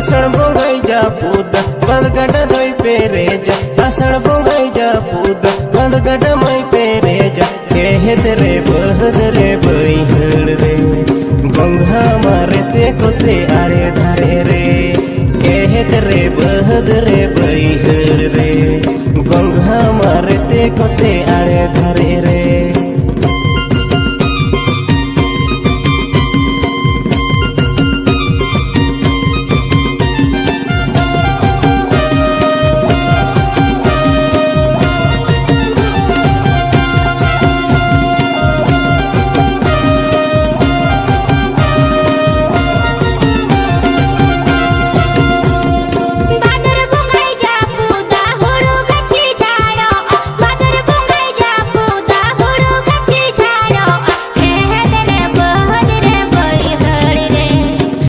आषाढ़ बोंगाई जापूद बलगड़ा दोई पेरेजा आषाढ़ बोंगाई जापूद बलगड़ा मई पेरेजा खेत रे बहद रे बैहड़ रे गंगा मारे ते कोते